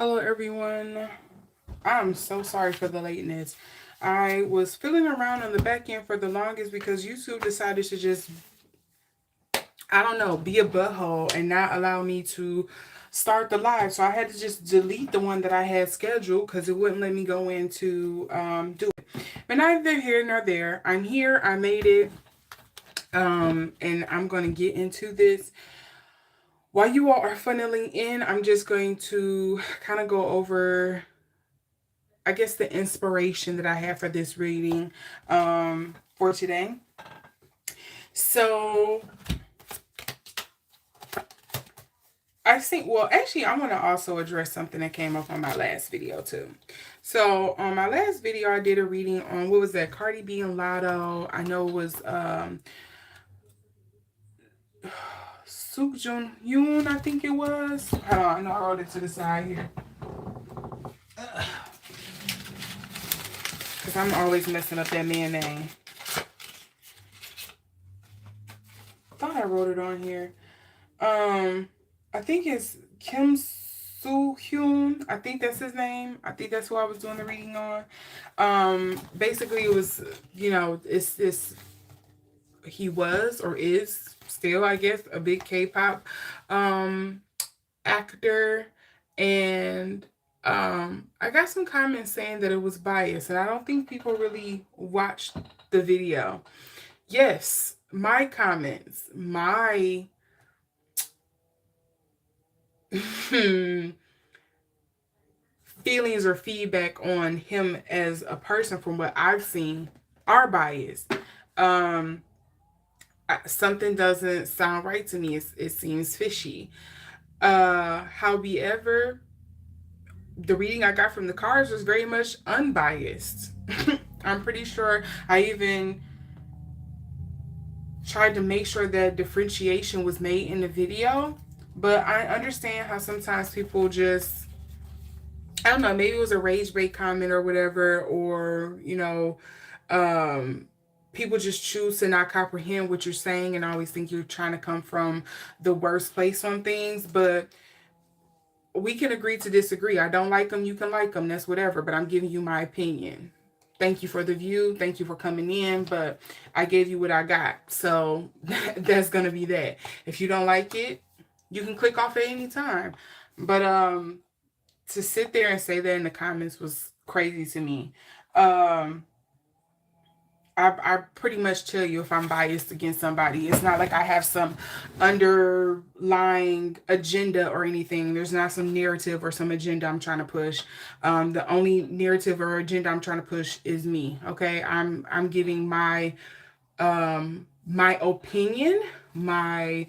Hello, everyone. I'm so sorry for the lateness. I was fiddling around on the back end for the longest because YouTube decided to just, I don't know, be a butthole and not allow me to start the live. So I had to just delete the one that I had scheduled because it wouldn't let me go in to do it. But neither here nor there. I'm here. I made it. And I'm going to get into this. While you all are funneling in, I'm just going to kind of go over, I guess, the inspiration that I have for this reading for today. So I think, well, actually, I want to also address something that came up on my last video too. So on my last video, I did a reading on, what was that, Cardi B and Lotto. I know it was Suk Jun Yoon, I think it was. Hold on, I know I wrote it to the side here. Because I'm always messing up that man name. Thought I wrote it on here. I think it's Kim Soo Hyun. I think that's his name. I think that's who I was doing the reading on. Basically, it was, it's this. He was or is still, I guess, a big K-pop actor, and I got some comments saying that it was biased, and I don't think people really watched the video. Yes, my comments, my feelings or feedback on him as a person from what I've seen are biased. Something doesn't sound right to me. It seems fishy. However, the reading I got from the cards was very much unbiased. I'm pretty sure I even tried to make sure that differentiation was made in the video, but I understand how sometimes people just, I don't know, maybe it was a rage bait comment or whatever, or, people just choose to not comprehend what you're saying and always think you're trying to come from the worst place on things. But we can agree to disagree. I don't like them, you can like them, that's whatever, but I'm giving you my opinion. Thank you for the view, thank you for coming in, but I gave you what I got, so that's gonna be that. If you don't like it, you can click off at any time. But to sit there and say that in the comments was crazy to me. I pretty much tell you if I'm biased against somebody. It's not like I have some underlying agenda or anything. There's not some narrative or some agenda I'm trying to push. The only narrative or agenda I'm trying to push is me. Okay, I'm giving my opinion, my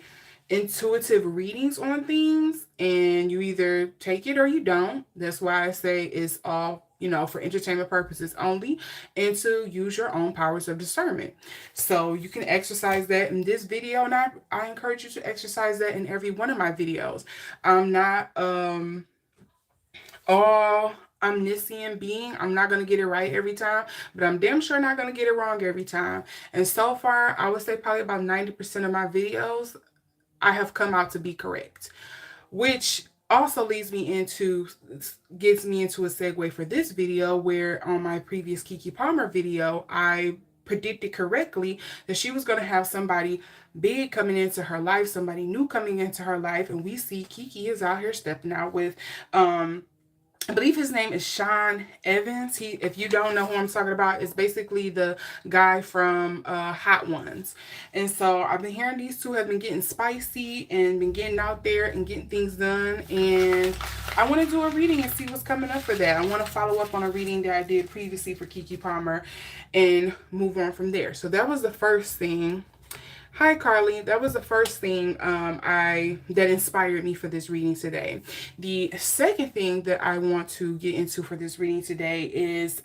intuitive readings on things, and you either take it or you don't. That's why I say it's all, for entertainment purposes only, and to use your own powers of discernment. So you can exercise that in this video, and I encourage you to exercise that in every one of my videos. I'm not all omniscient being. I'm not going to get it right every time, but I'm damn sure not going to get it wrong every time. And so far, I would say probably about 90% of my videos I have come out to be correct, which also gets me into a segue for this video, where on my previous Keke Palmer video, I predicted correctly that she was going to have somebody big coming into her life, somebody new coming into her life, and we see Keke is out here stepping out with I believe his name is Sean Evans. If you don't know who I'm talking about, it's basically the guy from Hot Ones. And so I've been hearing these two have been getting spicy and been getting out there and getting things done. And I want to do a reading and see what's coming up for that. I want to follow up on a reading that I did previously for Keke Palmer and move on from there. So that was the first thing. Hi, Carly. That was the first thing that inspired me for this reading today. The second thing that I want to get into for this reading today is,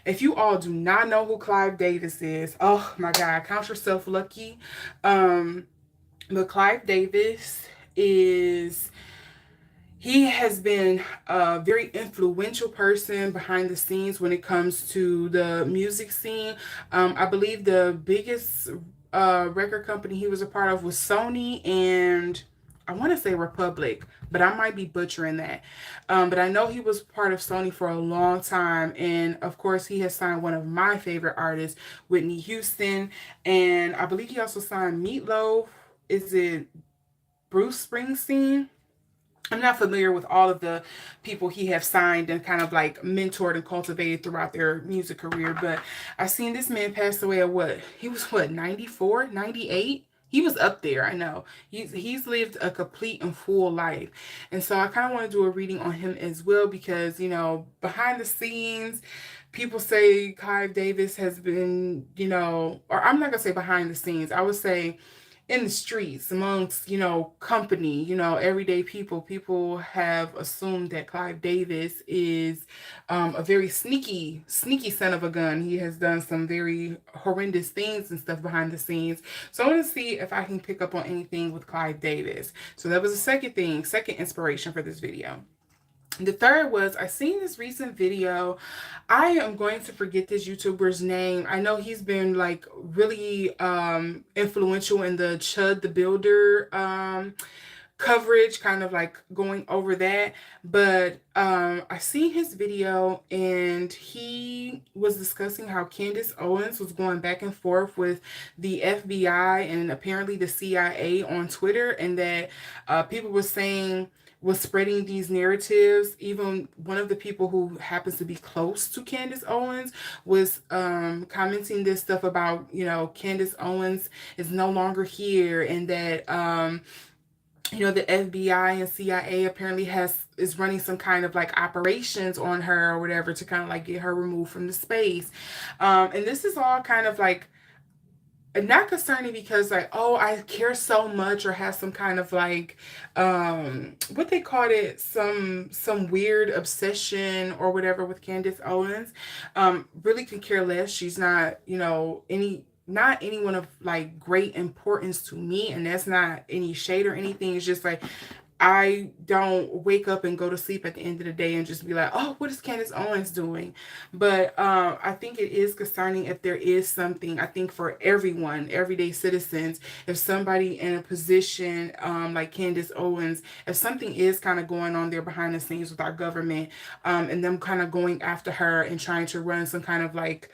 if you all do not know who Clive Davis is, oh my God, count yourself lucky. But Clive Davis he has been a very influential person behind the scenes when it comes to the music scene. I believe the biggest record company he was a part of was Sony, and I want to say Republic, but I might be butchering that. But I know he was part of Sony for a long time. And of course, he has signed one of my favorite artists, Whitney Houston. And I believe he also signed Meatloaf. Is it Bruce Springsteen? I'm not familiar with all of the people he have signed and kind of like mentored and cultivated throughout their music career, but I seen this man pass away at what? He was what, 94, 98? He was up there, I know. He's lived a complete and full life. And so I kind of want to do a reading on him as well because, behind the scenes, people say Clive Davis has been, or I'm not going to say behind the scenes. I would say in the streets amongst company, everyday people have assumed that Clive Davis is a very sneaky son of a gun. He has done some very horrendous things and stuff behind the scenes. So I want to see if I can pick up on anything with Clive Davis. So that was the second inspiration for this video. The third was I seen this recent video. I am going to forget this YouTuber's name. I know he's been like really influential in the Chud the Builder coverage, kind of like going over that. But I seen his video and he was discussing how Candace Owens was going back and forth with the FBI and apparently the CIA on Twitter, and that people were saying was spreading these narratives. Even one of the people who happens to be close to Candace Owens was commenting this stuff about, Candace Owens is no longer here, and that the FBI and CIA apparently is running some kind of like operations on her or whatever to kind of like get her removed from the space. And this is all kind of like not concerning because like, oh, I care so much or have some kind of like what they called it, some weird obsession or whatever with Candace Owens. Really could care less. She's not, not anyone of like great importance to me, and that's not any shade or anything. It's just like I don't wake up and go to sleep at the end of the day and just be like, oh, what is Candace Owens doing? But I think it is concerning if there is something, I think for everyone, everyday citizens, if somebody in a position like Candace Owens, if something is kind of going on there behind the scenes with our government and them kind of going after her and trying to run some kind of like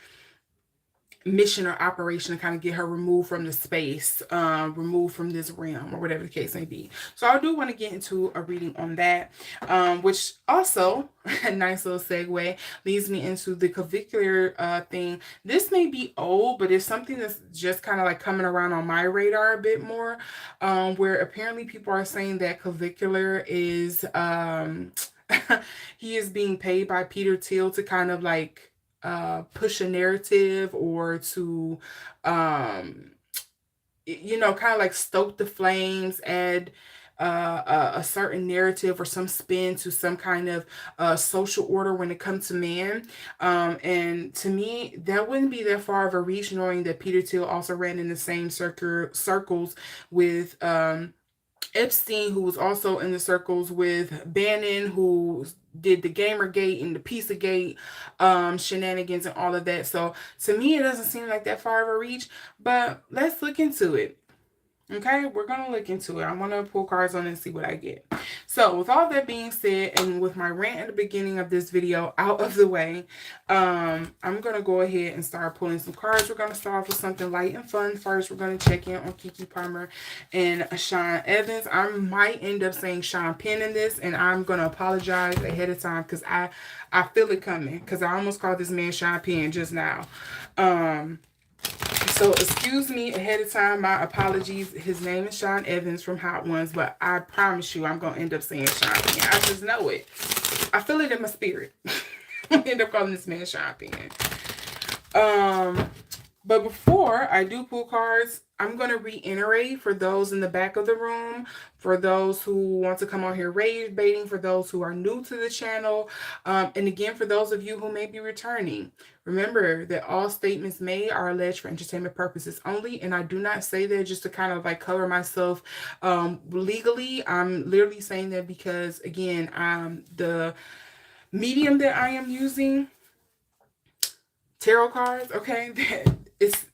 mission or operation to kind of get her removed from the space, removed from this realm, or whatever the case may be. So I do want to get into a reading on that, which also, a nice little segue, leads me into the clavicular thing. This may be old, but it's something that's just kind of like coming around on my radar a bit more, where apparently people are saying that clavicular is, he is being paid by Peter Thiel to kind of like push a narrative or to kind of like stoke the flames, add a certain narrative or some spin to some kind of social order when it comes to man. And to me, that wouldn't be that far of a reach, knowing that Peter Thiel also ran in the same circles with Epstein, who was also in the circles with Bannon, who did the Gamergate and the Pizzagate shenanigans and all of that. So to me, it doesn't seem like that far of a reach, but let's look into it. Okay, we're going to look into it. I'm going to pull cards on it and see what I get. So with all that being said, and with my rant at the beginning of this video out of the way, I'm going to go ahead and start pulling some cards. We're going to start off with something light and fun first. We're going to check in on Keke Palmer and Sean Evans. I might end up saying Sean Penn in this, and I'm going to apologize ahead of time because I feel it coming, because I almost called this man Sean Penn just now. So excuse me ahead of time, my apologies. His name is Sean Evans from Hot Ones, but I promise you I'm going to end up saying Sean Penn. I just know it. I feel it in my spirit. I'm going to end up calling this man Sean Penn. But before I do pull cards, I'm going to reiterate for those in the back of the room, for those who want to come on here rage baiting, for those who are new to the channel, and again, for those of you who may be returning. Remember that all statements made are alleged for entertainment purposes only, and I do not say that just to kind of like cover myself legally. I'm literally saying that because, again, the medium that I am using, tarot cards, okay,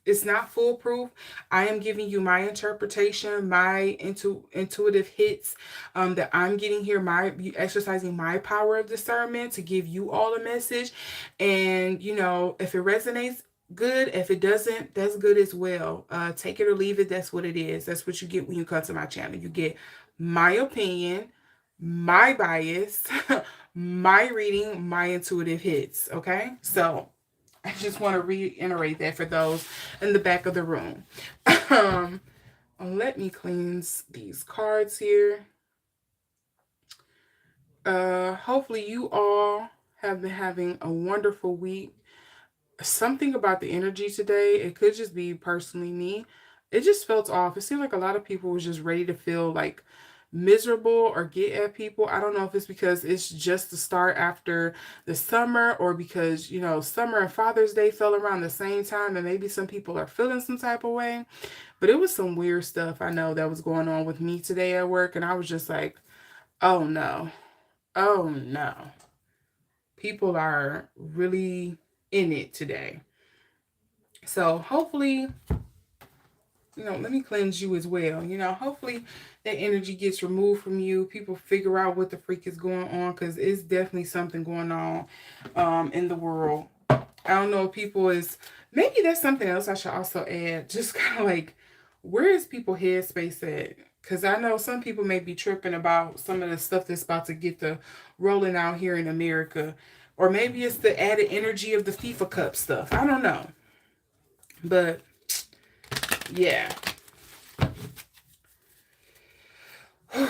it's not foolproof. I am giving you my interpretation, my intuitive hits that I'm getting here, my exercising my power of discernment to give you all a message. And you know, if it resonates, good. If it doesn't, that's good as well. Take it or leave it. That's what it is. That's what you get when you come to my channel. You get my opinion, my bias, my reading, my intuitive hits. Okay, so I just want to reiterate that for those in the back of the room. um, Let me cleanse these cards here. Hopefully you all have been having a wonderful week. Something about the energy today, it could just be personally me. It just felt off. It seemed like a lot of people was just ready to feel like miserable or get at people. I don't know if it's because it's just the start after the summer, or because, you know, summer and Father's Day fell around the same time and maybe some people are feeling some type of way. But it was some weird stuff I know that was going on with me today at work, and I was just like, oh no. Oh no. People are really in it today. So hopefully, you know, let me cleanse you as well. You know, hopefully that energy gets removed from you. People figure out what the freak is going on, because it's definitely something going on in the world. I don't know if people is, maybe that's something else I should also add. Just kind of like, where is people headspace at? Because I know some people may be tripping about some of the stuff that's about to get the rolling out here in America. Or maybe it's the added energy of the FIFA Cup stuff. I don't know. But yeah. Okay,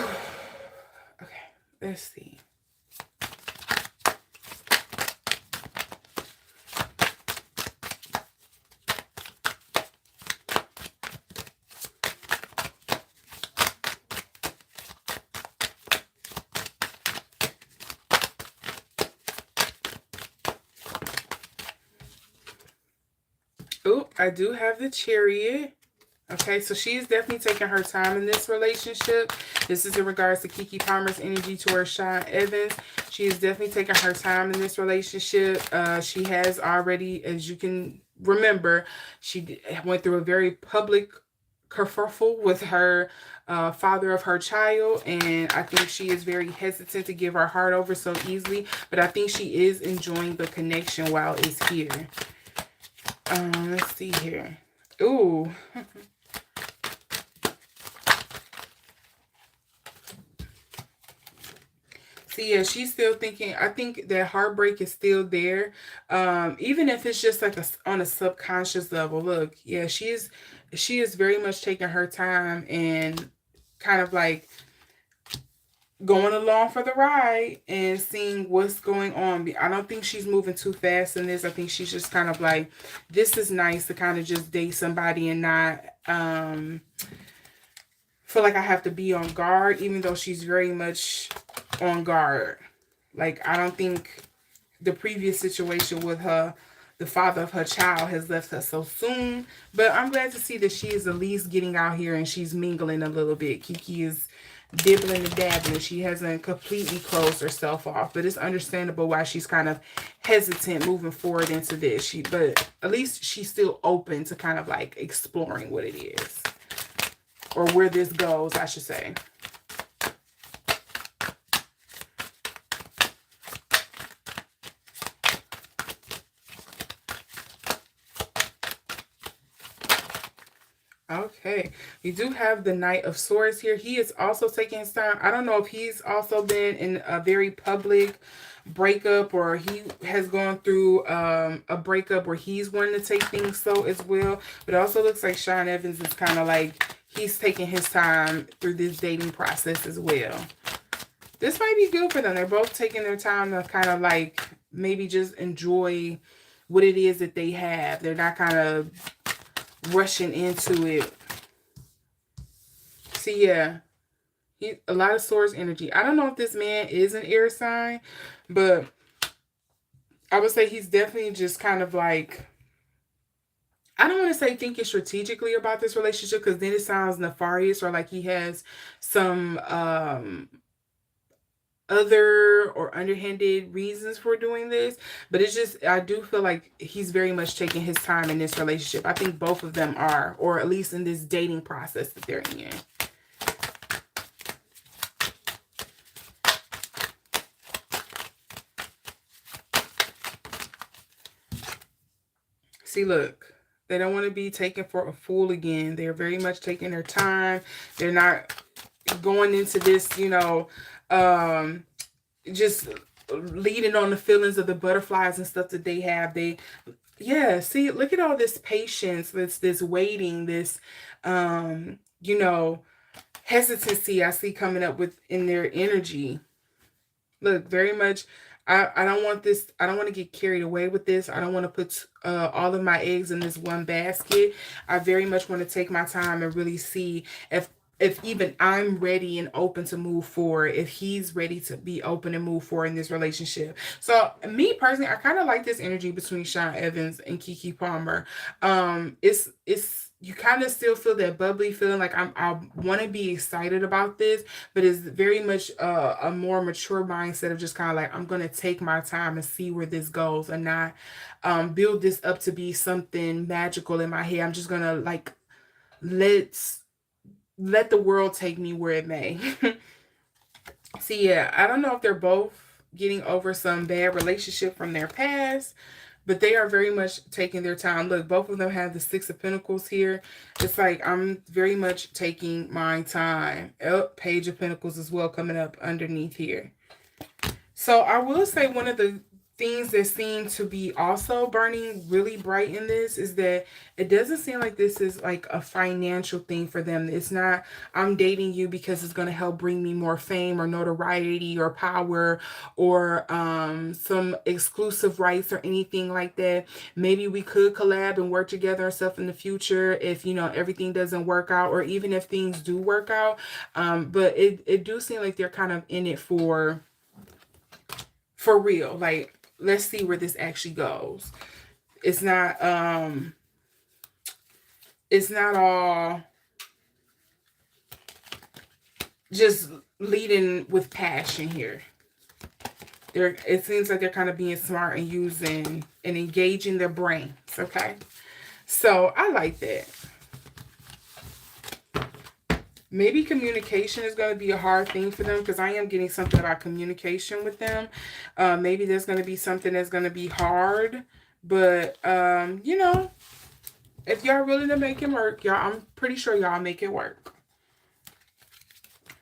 let's see. Oh, I do have the Chariot. Okay, so she is definitely taking her time in this relationship. This is in regards to Keke Palmer's energy towards Sean Evans. She is definitely taking her time in this relationship. She has already, as you can remember, she went through a very public kerfuffle with her father of her child, and I think she is very hesitant to give her heart over so easily, but I think she is enjoying the connection while it's here. Let's see here. Ooh. See, yeah, she's still thinking. I think that heartbreak is still there, even if it's just like on a subconscious level. Look, yeah, she is very much taking her time and kind of like going along for the ride and seeing what's going on. I don't think she's moving too fast in this. I think she's just kind of like, this is nice to kind of just date somebody and not feel like I have to be on guard, even though she's very much on guard. Like, I don't think the previous situation with her, the father of her child, has left her so soon. But I'm glad to see that she is at least getting out here and she's mingling a little bit. Keke is dibbling and dabbling. She hasn't completely closed herself off, but it's understandable why she's kind of hesitant moving forward into this. But at least she's still open to kind of like exploring what it is, or where this goes, I should say. Okay, we do have the Knight of Swords here. He is also taking his time. I don't know if he's also been in a very public breakup, or he has gone through a breakup where he's wanting to take things slow as well. But it also looks like Sean Evans is kind of like he's taking his time through this dating process as well. This might be good for them. They're both taking their time to kind of like maybe just enjoy what it is that they have. They're not kind of rushing into it. See, yeah, a lot of Swords energy. I don't know if this man is an air sign, but I would say he's definitely just kind of like, I don't want to say thinking strategically about this relationship, because then it sounds nefarious, or like he has some other or underhanded reasons for doing this, but it's just, I do feel like he's very much taking his time in this relationship. I think both of them are, or at least in this dating process that they're in. See, look, they don't want to be taken for a fool again. They're very much taking their time. They're not going into this, just leading on the feelings of the butterflies and stuff that they have. Yeah, see, look at all this patience, this waiting, this, you know, hesitancy I see coming up with in their energy. Look, very much, I don't want this, I don't want to get carried away with this. I don't want to put all of my eggs in this one basket. I very much want to take my time and really see if even I'm ready and open to move forward, if he's ready to be open and move forward in this relationship. So me personally, I kind of like this energy between Sean Evans and Keke Palmer. It's you kind of still feel that bubbly feeling, like I want to be excited about this, but it's very much a more mature mindset of just kind of like, I'm gonna take my time and see where this goes, and not build this up to be something magical in my head. I'm just gonna like let the world take me where it may. See, yeah, I don't know if they're both getting over some bad relationship from their past, but they are very much taking their time. Look, both of them have the Six of Pentacles here. It's like, I'm very much taking my time. Oh, Page of Pentacles as well coming up underneath here. So I will say one of the things that seem to be also burning really bright in this is that it doesn't seem like this is like a financial thing for them. It's not, I'm dating you because it's going to help bring me more fame or notoriety or power or some exclusive rights or anything like that. Maybe we could collab and work together and stuff in the future if, everything doesn't work out, or even if things do work out. But it do seem like they're kind of in it for real. Like, let's see where this actually goes. It's not all just leading with passion here. It seems like they're kind of being smart and using and engaging their brains, okay? So I like that. Maybe communication is going to be a hard thing for them, because I am getting something about communication with them. Maybe there's going to be something that's going to be hard. But, if y'all willing to make it work, I'm pretty sure y'all make it work.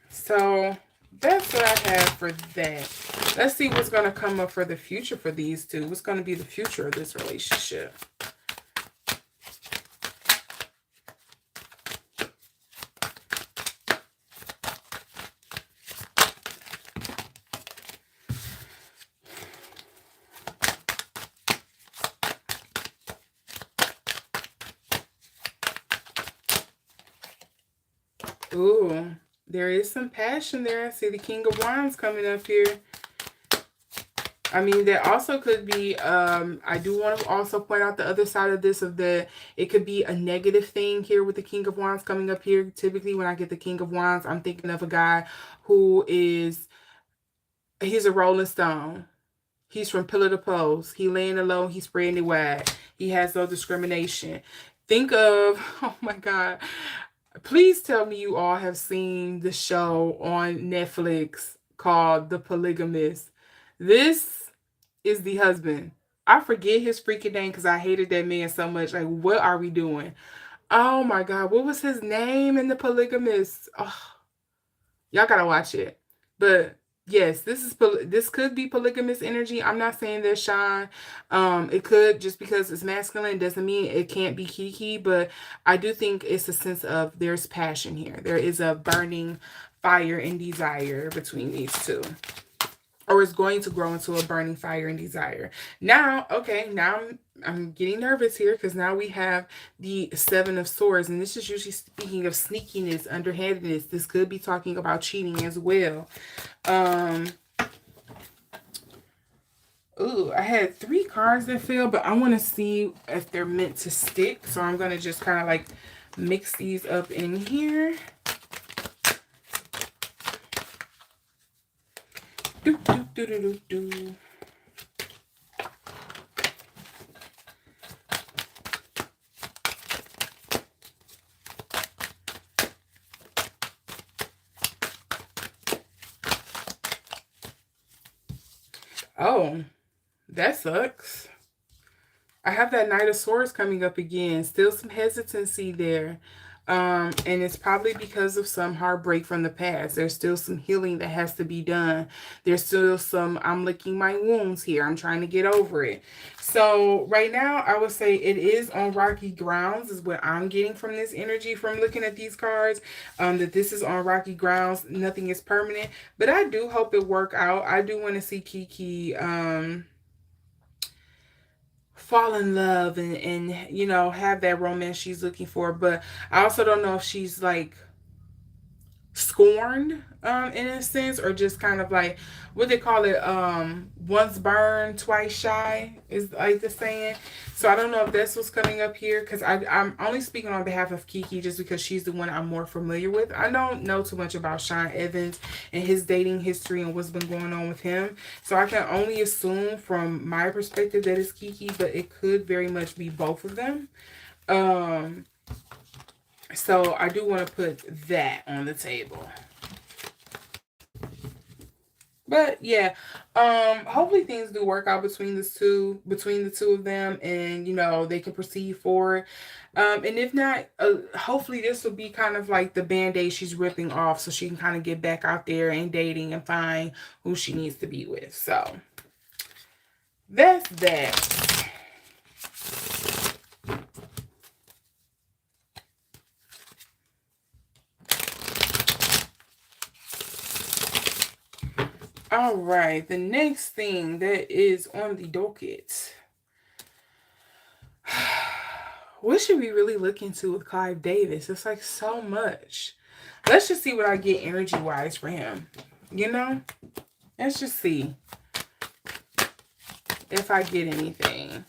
So that's what I have for that. Let's see what's going to come up for the future for these two. What's going to be the future of this relationship? Ooh, there is some passion there. I see the King of Wands coming up here. I mean, that also could be, I do want to also point out the other side of this, it could be a negative thing here with the King of Wands coming up here. Typically, when I get the King of Wands, I'm thinking of a guy he's a rolling stone. He's from pillar to post. He laying alone. He's spreading it wide. He has no discrimination. Think of, oh my God. Please tell me you all have seen the show on Netflix called The Polygamist. This is the husband. I forget his freaking name because I hated that man so much. Like, what are we doing? Oh my God. What was his name in The Polygamist? Oh, y'all gotta watch it. But yes, this could be polygamous energy. I'm not saying this, Sean. It could, just because it's masculine doesn't mean it can't be Keke, but I do think it's a sense of there's passion here. There is a burning fire and desire between these two. Or it's going to grow into a burning fire and desire. Now, okay, now I'm getting nervous here, because now we have the Seven of Swords, and this is usually speaking of sneakiness, underhandedness. This could be talking about cheating as well. Ooh, I had 3 cards that fell, but I want to see if they're meant to stick. So I'm going to just kind of like mix these up in here. Do, do, do, do, do, do. Oh, that sucks. I have that Knight of Swords coming up again. Still some hesitancy there. And it's probably because of some heartbreak from the past. There's still some healing that has to be done. There's still some, I'm licking my wounds here. I'm trying to get over it. So right now, I would say it is on rocky grounds is what I'm getting from this energy from looking at these cards. That this is on rocky grounds. Nothing is permanent. But I do hope it work out. I do want to see Keke, fall in love and you know have that romance she's looking for, but I also don't know if she's like scorned in a sense, or just kind of like what they call it, once burned twice shy is like the saying. So I don't know if that's what's coming up here, because I'm only speaking on behalf of Keke just because she's the one I'm more familiar with. I don't know too much about Sean Evans and his dating history and what's been going on with him, so I can only assume from my perspective that it's Keke, but it could very much be both of them. um so I do want to put that on the table. But yeah, hopefully things do work out between the two of them, and you know they can proceed forward. And if not, hopefully this will be kind of like the band-aid she's ripping off, so she can kind of get back out there and dating and find who she needs to be with. So that's that. All right, the next thing that is on the docket. What should we really look into with Clive Davis? It's like so much. Let's just see what I get energy wise for him. You know? Let's just see if I get anything.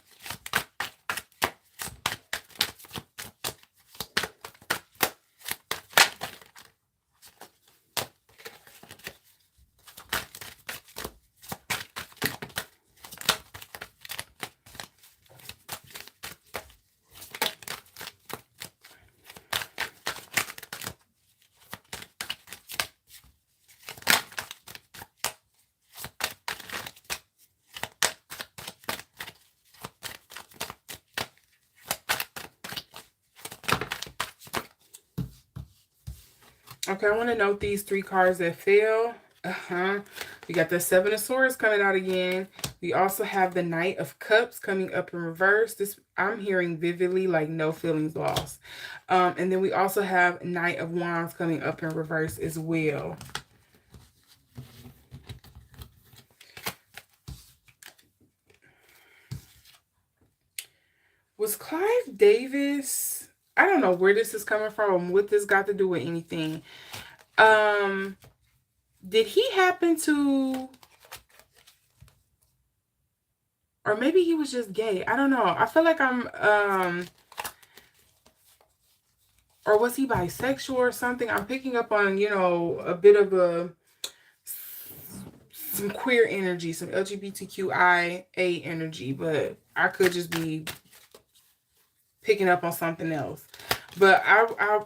Okay, I want to note these three cards that fell. We got the Seven of Swords coming out again. We also have the Knight of Cups coming up in reverse. This I'm hearing vividly, like no feelings lost. And then we also have Knight of Wands coming up in reverse as well. Was Clive Davis? I don't know where this is coming from, what this got to do with anything. Um, did he happen to, or maybe he was just gay? I don't know. I feel like or was he bisexual or something? I'm picking up on, you know, a bit of some queer energy, some LGBTQIA energy, but I could just be picking up on something else. But I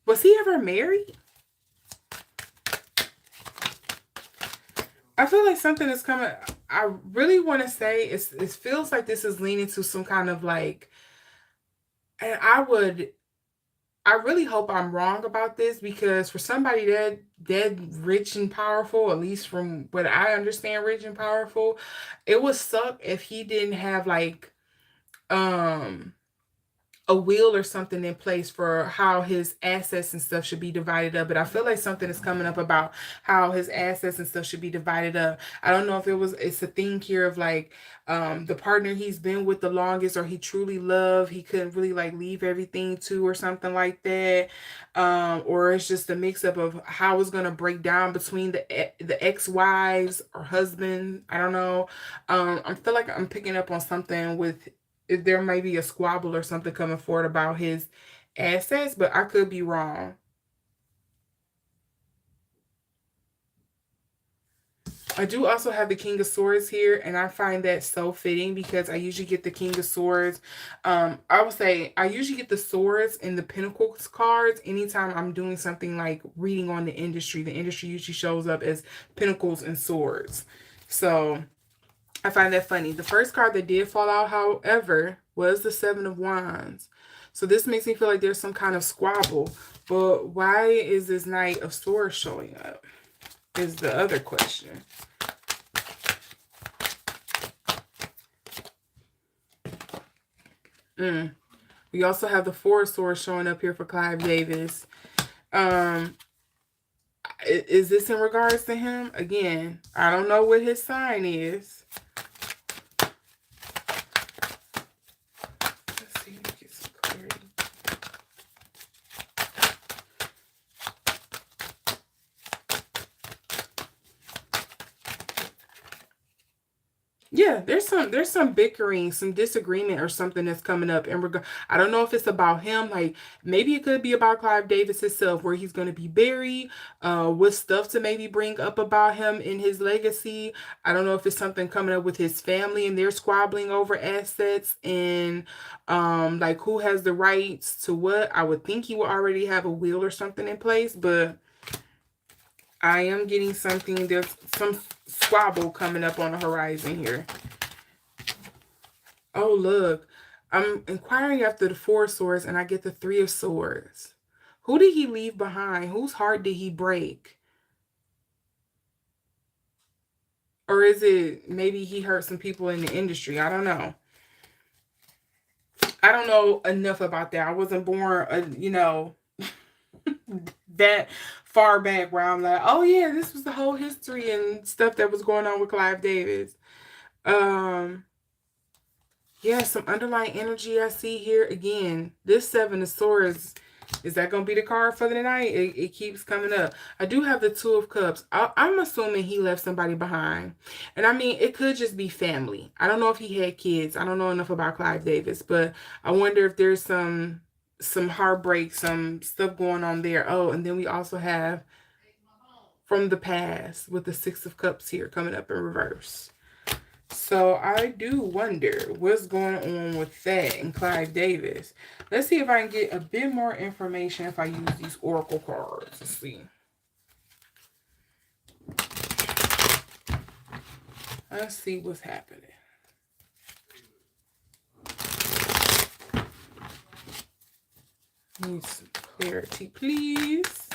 was he ever married? I feel like something is coming. I really want to say it feels like this is leaning to some kind of like, and I really hope I'm wrong about this, because for somebody that rich and powerful, at least from what I understand, rich and powerful, it would suck if he didn't have like um a will or something in place for how his assets and stuff should be divided up. But I feel like something is coming up about how his assets and stuff should be divided up. I don't know if it's a thing here of like the partner he's been with the longest, or he truly loved, he couldn't really like leave everything to, or something like that. Or it's just a mix up of how it's gonna break down between the ex-wives or husband. I don't know. I feel like I'm picking up on something with, if there might be a squabble or something coming forward about his assets, but I could be wrong. I do also have the King of Swords here, and I find that so fitting because I usually get the King of Swords. I would say I usually get the swords and the Pentacles cards anytime I'm doing something like reading on the industry. The industry usually shows up as Pentacles and Swords. So I find that funny. The first card that did fall out, however, was the Seven of Wands. So this makes me feel like there's some kind of squabble. But why is this Knight of Swords showing up? Is the other question. We also have the Four of Swords showing up here for Clive Davis. Is this in regards to him? Again, I don't know what his sign is. Let's see, get some clarity. Yeah, there's some bickering, some disagreement or something that's coming up in regard. I don't know if it's about him, like maybe it could be about Clive Davis himself, where he's going to be buried, what stuff to maybe bring up about him in his legacy. I don't know if it's something coming up with his family and they're squabbling over assets and like who has the rights to what. I would think he will already have a will or something in place, but I am getting something, there's some squabble coming up on the horizon here. Oh, look. I'm inquiring after the Four of Swords and I get the Three of Swords. Who did he leave behind? Whose heart did he break? Or is it maybe he hurt some people in the industry? I don't know. I don't know enough about that. I wasn't born, that far back where I'm like, oh yeah, this was the whole history and stuff that was going on with Clive Davis. Um, yeah, some underlying energy I see here. Again, this Seven of Swords, is that going to be the card for the night? It keeps coming up. I do have the Two of Cups. I'm assuming he left somebody behind. And I mean, it could just be family. I don't know if he had kids. I don't know enough about Clive Davis, but I wonder if there's some heartbreak, some stuff going on there. Oh, and then we also have from the past with the Six of Cups here coming up in reverse. So I do wonder what's going on with that and Clive Davis. Let's see if I can get a bit more information if I use these oracle cards. Let's see. Let's see what's happening. Need some clarity, please.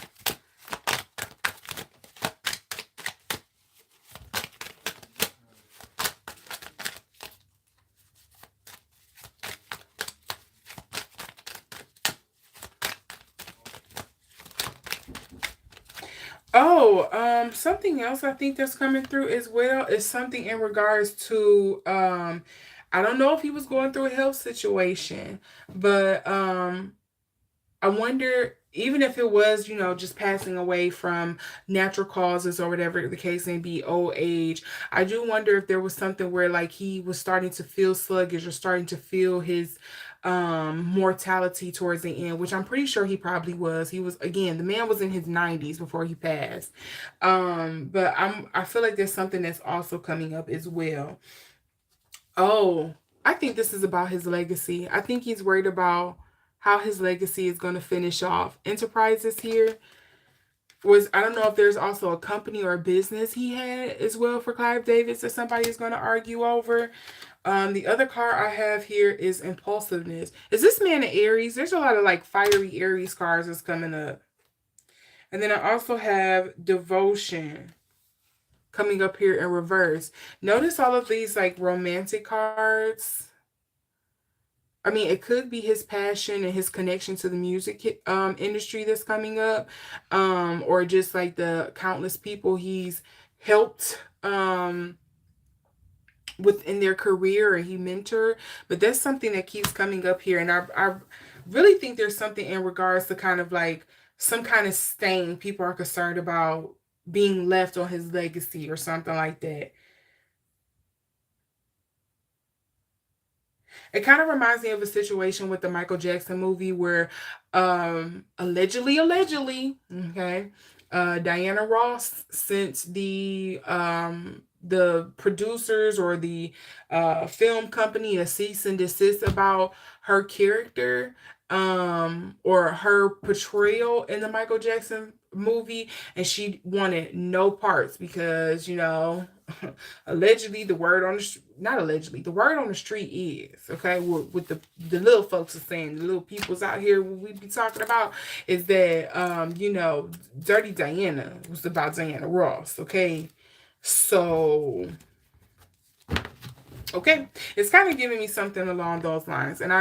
Oh, something else I think that's coming through as well is something in regards to I don't know if he was going through a health situation, but I wonder, even if it was, just passing away from natural causes or whatever the case may be, old age, I do wonder if there was something where like he was starting to feel sluggish or starting to feel his mortality towards the end, which I'm pretty sure he probably was. He was, again, the man was in his 90s before he passed. But I feel like there's something that's also coming up as well. Oh, I think this is about his legacy. I think he's worried about how his legacy is going to finish off. Enterprises here was, I don't know if there's also a company or a business he had as well for Clive Davis that somebody is going to argue over. The other card I have here is impulsiveness. Is this man an Aries? There's a lot of like fiery Aries cards that's coming up. And then I also have devotion coming up here in reverse. Notice all of these like romantic cards. I mean, it could be his passion and his connection to the music industry that's coming up, or just like the countless people he's helped within their career or he mentored. But that's something that keeps coming up here, and I really think there's something in regards to kind of like some kind of stain people are concerned about being left on his legacy or something like that. It kind of reminds me of a situation with the Michael Jackson movie where allegedly, okay, Diana Ross sent the producers or the film company a cease and desist about her character or her portrayal in the Michael Jackson movie, and she wanted no parts because, allegedly the word on the not allegedly the word on the street is okay with the little folks are saying, the little peoples out here we be talking about, is that Dirty Diana was about Diana Ross. Okay, so okay, it's kind of giving me something along those lines. And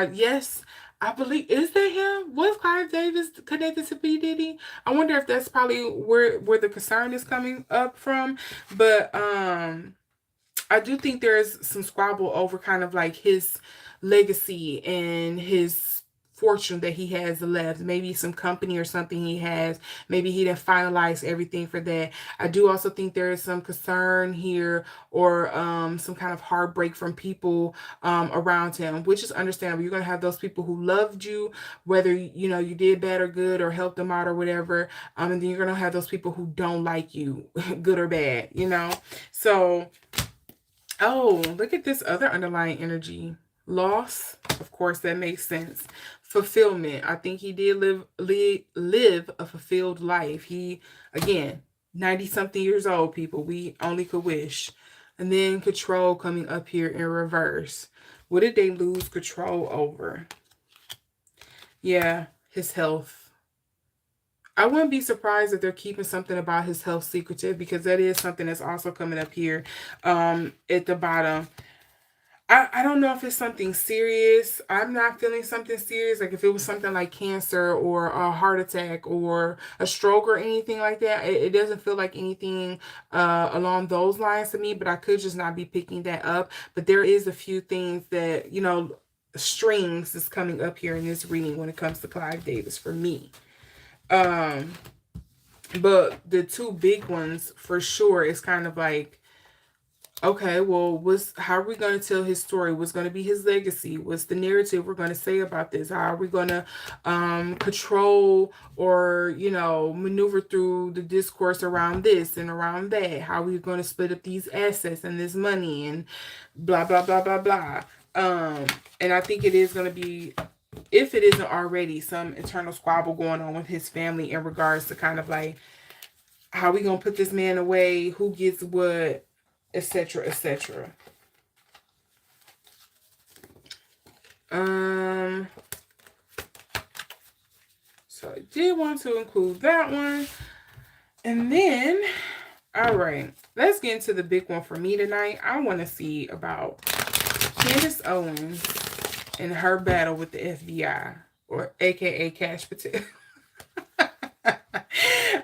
I believe, is that him? Was Clive Davis connected to P Diddy? I wonder if that's probably where the concern is coming up from. But I do think there's some squabble over kind of like his legacy and his fortune that he has left. Maybe some company or something he has. Maybe he didn't finalize everything for that. I do also think there is some concern here or some kind of heartbreak from people around him, which is understandable. You're going to have those people who loved you, whether you did bad or good or helped them out or whatever. And then you're going to have those people who don't like you, good or bad. So oh, look at this other underlying energy. Loss, of course, that makes sense. Fulfillment. I think he did live a fulfilled life. He, again, 90 something years old, people. We only could wish. And then control coming up here in reverse. What did they lose control over? Yeah, his health. I wouldn't be surprised if they're keeping something about his health secretive, because that is something that's also coming up here at the bottom. I don't know if it's something serious. I'm not feeling something serious. Like if it was something like cancer or a heart attack or a stroke or anything like that, it doesn't feel like anything along those lines to me, but I could just not be picking that up. But there is a few things that, strings is coming up here in this reading when it comes to Clive Davis for me. Um, but the two big ones for sure is kind of like, okay, well, how are we going to tell his story? What's going to be his legacy? What's the narrative we're going to say about this? How are we going to control or, maneuver through the discourse around this and around that? How are we going to split up these assets and this money and blah, blah, blah, blah, blah. And I think it is going to be, if it isn't already, some internal squabble going on with his family in regards to kind of like, how are we going to put this man away? Who gets what? Etc. etc. So I did want to include that one. And then, all right, let's get into the big one for me tonight. I want to see about Candace Owens and her battle with the FBI, or aka Cash Patel.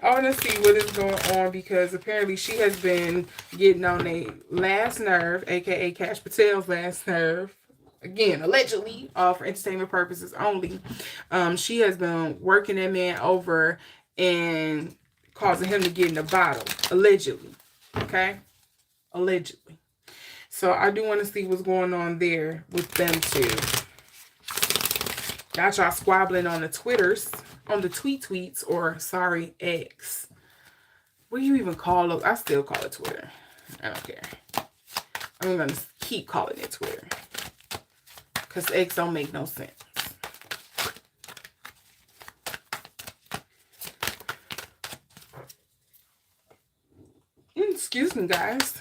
I want to see what is going on, because apparently she has been getting on a last nerve, aka Cash Patel's last nerve. Again, allegedly, for entertainment purposes only. She has been working that man over and causing him to get in the bottle, allegedly. Okay, allegedly. So I do want to see what's going on there with them two. Got y'all squabbling on the Twitters, on the tweets, or sorry, X. What do you even call it? I still call it Twitter. I don't care. I'm going to keep calling it Twitter, because X don't make no sense. Excuse me, guys.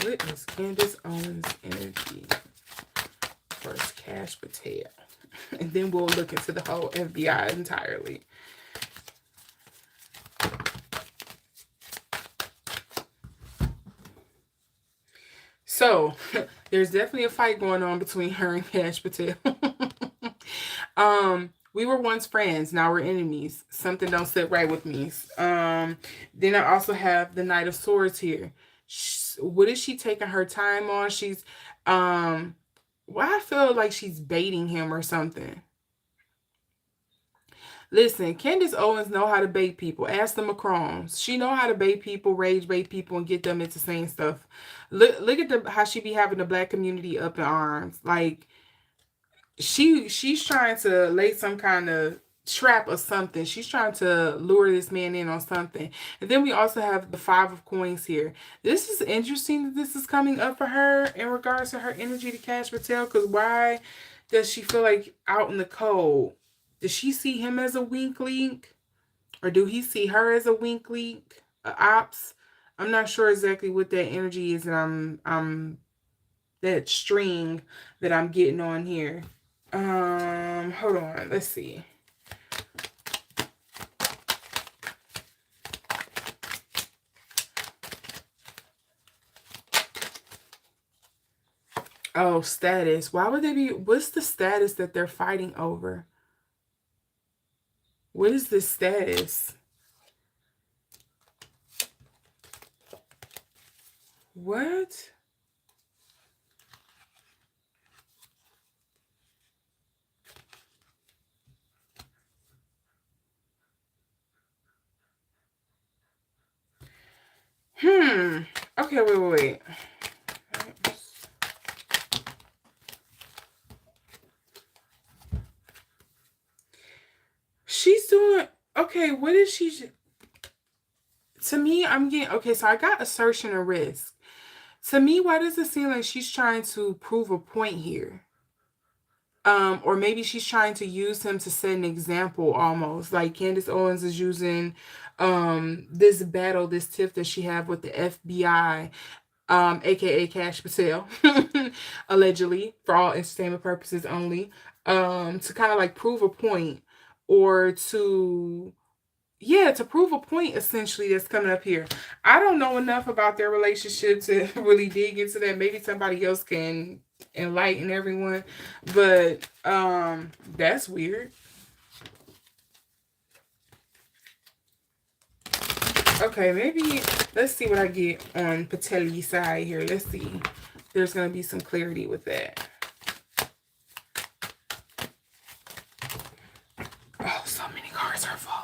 What is Candace Owens' energy versus Cash Patel? And then we'll look into the whole FBI entirely. So, there's definitely a fight going on between her and Cash Patel. We were once friends, now we're enemies. Something don't sit right with me. Then I also have the Knight of Swords here. What is she taking her time on? She's well, I feel like she's baiting him or something. Listen, Candace Owens know how to bait people. Ask the Macrons. She know how to bait people, rage bait people, and get them into saying stuff. Look at how she be having the black community up in arms. Like, she's trying to lay some kind of trap or something. She's trying to lure this man in on something. And then we also have the Five of Coins here. This is interesting that this is coming up for her in regards to her energy to Cash Patel. Because why does she feel like out in the cold? Does she see him as a weak link? Or do he see her as a weak link? A ops? I'm not sure exactly what that energy is, and I'm that string that I'm getting on here. Hold on. Let's see. Oh, status. Why would they be? What's the status that they're fighting over? What is this status? What? Okay, wait. She's doing okay. What is she? To me, I'm getting okay. So I got assertion and risk. To me, why does it seem like she's trying to prove a point here? Or maybe she's trying to use him to set an example almost. Like Candace Owens is using this battle, this tiff that she had with the FBI, aka Cash Patel, allegedly, for all entertainment purposes only, to kind of like prove a point or to yeah, to prove a point essentially that's coming up here. I don't know enough about their relationship to really dig into that. Maybe somebody else can enlighten everyone. But that's weird. Okay, maybe let's see what I get on Pateli's side here. Let's see. There's gonna be some clarity with that. Oh, so many cards are falling.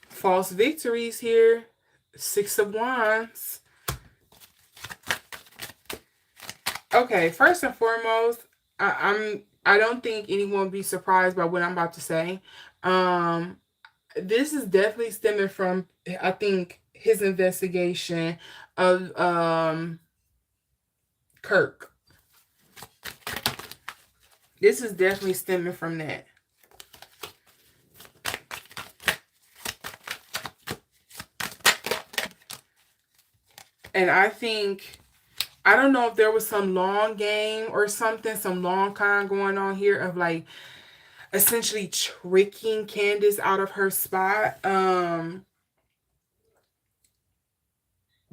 False victories here. Six of Wands. Okay, first and foremost, I don't think anyone will be surprised by what I'm about to say. This is definitely stemming from I think his investigation of Kirk. This is definitely stemming from that. And I think I don't know if there was some long game or something, some long con going on here of like essentially tricking Candace out of her spot.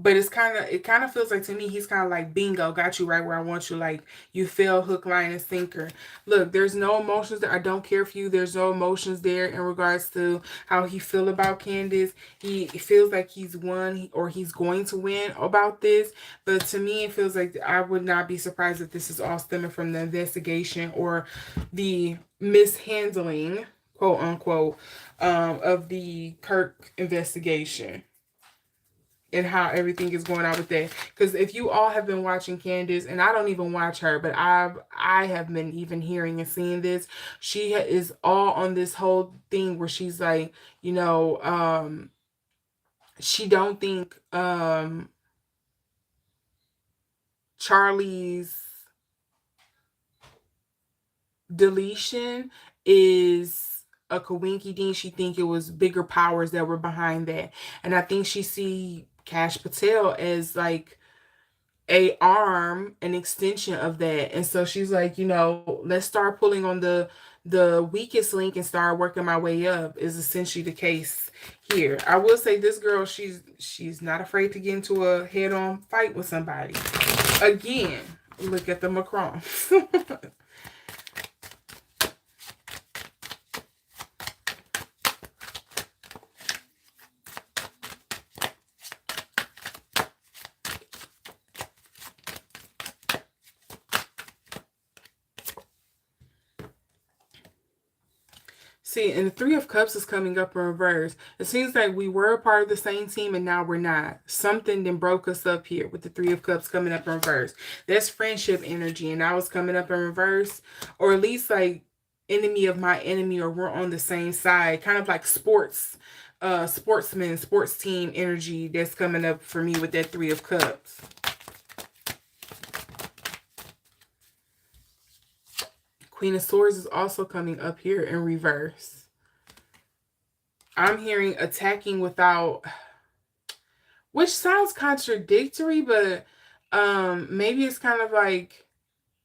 But it kind of feels like to me he's kind of like bingo, got you right where I want you. Like you fell hook, line, and sinker. Look, there's no emotions there. I don't care for you. There's no emotions there in regards to how he feel about Candace. He feels like he's won or he's going to win about this. But to me, it feels like I would not be surprised if this is all stemming from the investigation or the mishandling, quote unquote, of the Kirk investigation and how everything is going on with that. Because if you all have been watching Candace, and I don't even watch her, but I have been even hearing and seeing this. She is all on this whole thing where she's like, you know, she don't think Charlie's deletion is a coinky dink. She think it was bigger powers that were behind that, and I think she see Cash Patel as like a arm, an extension of that. And so she's like, you know, let's start pulling on the weakest link and start working my way up is essentially the case here. I will say this girl, she's not afraid to get into a head-on fight with somebody. Again, look at the Macron. See, and the Three of Cups is coming up in reverse. It seems like we were a part of the same team and now we're not. Something then broke us up here with the Three of Cups coming up in reverse. That's friendship energy, and now it's coming up in reverse. Or at least like enemy of my enemy, or we're on the same side. Kind of like sportsman, sports team energy that's coming up for me with that Three of Cups. Queen of Swords is also coming up here in reverse. I'm hearing attacking without, which sounds contradictory, but maybe it's kind of like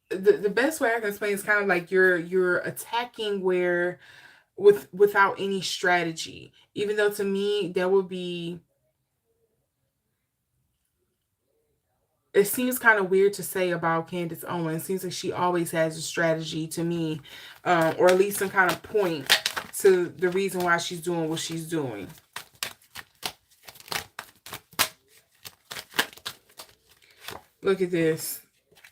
the best way I can explain is kind of like you're attacking where without any strategy. Even though to me that would be, it seems kind of weird to say about Candace Owens. It seems like she always has a strategy to me, or at least some kind of point to the reason why she's doing what she's doing. Look at this.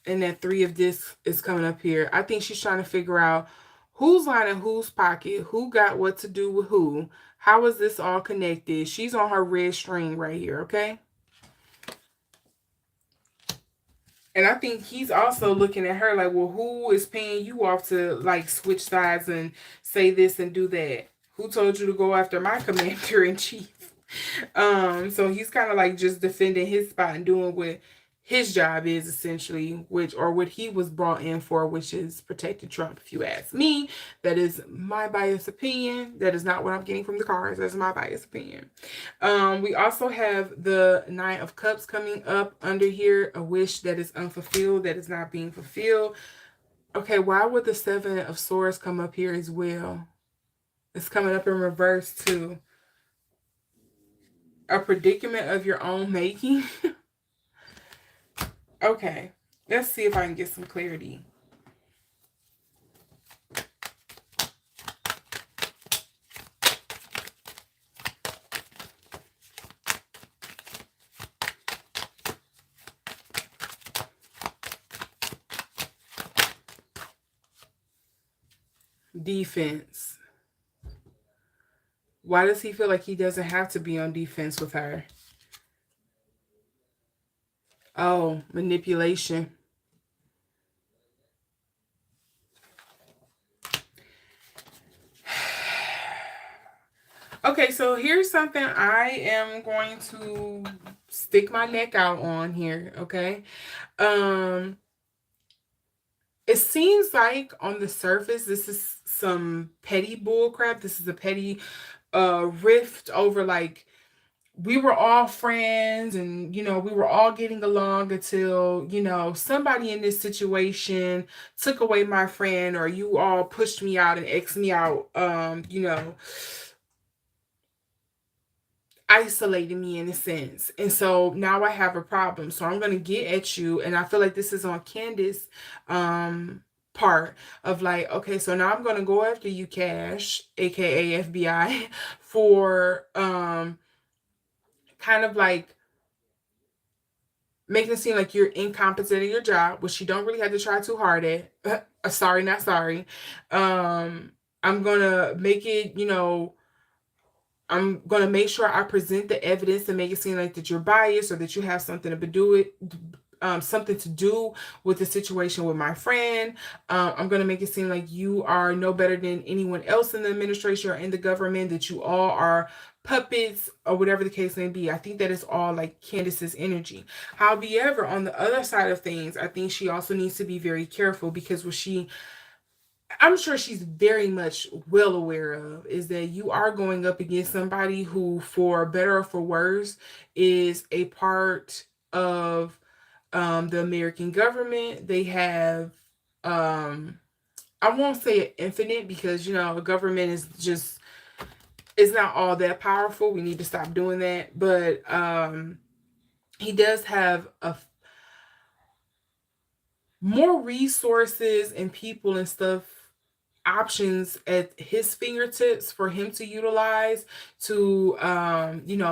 And that Three of Discs is coming up here. I think she's trying to figure out who's lining whose pocket, who got what to do with who, how is this all connected. She's on her red string right here, okay? And I think he's also looking at her like, well, who is paying you off to like switch sides and say this and do that? Who told you to go after my commander in chief? So he's kind of like just defending his spot and doing what his job is essentially, which, or what he was brought in for, which is protecting Trump. If you ask me, that is my biased opinion. That is not what I'm getting from the cards. That's my biased opinion. We also have the Nine of Cups coming up under here, a wish that is unfulfilled, that is not being fulfilled. Okay, why would the Seven of Swords come up here as well? It's coming up in reverse too. A predicament of your own making. Okay, let's see if I can get some clarity. Defense. Why does he feel like he doesn't have to be on defense with her? Oh, manipulation. Okay, so here's something I am going to stick my neck out on here, okay? It seems like on the surface this is some petty bullcrap. This is a petty rift over like we were all friends and we were all getting along until somebody in this situation took away my friend, or you all pushed me out and X'd me out, isolating me in a sense. And so now I have a problem. So I'm going to get at you. And I feel like this is on Candace part of like, okay, so now I'm going to go after you, Cash, aka FBI, for kind of like making it seem like you're incompetent in your job, which you don't really have to try too hard at. Sorry, not sorry. I'm going to make it, I'm going to make sure I present the evidence and make it seem like that you're biased or that you have something to do it, something to do with the situation with my friend. I'm going to make it seem like you are no better than anyone else in the administration or in the government, that you all are puppets or whatever the case may be. I think that is all like Candace's energy. However, on the other side of things, I think she also needs to be very careful, because I'm sure she's very much well aware of is that you are going up against somebody who, for better or for worse, is a part of the American government. They have, I won't say infinite, because, a government is just, it's not all that powerful. We need to stop doing that. But he does have more resources and people and stuff, options at his fingertips for him to utilize to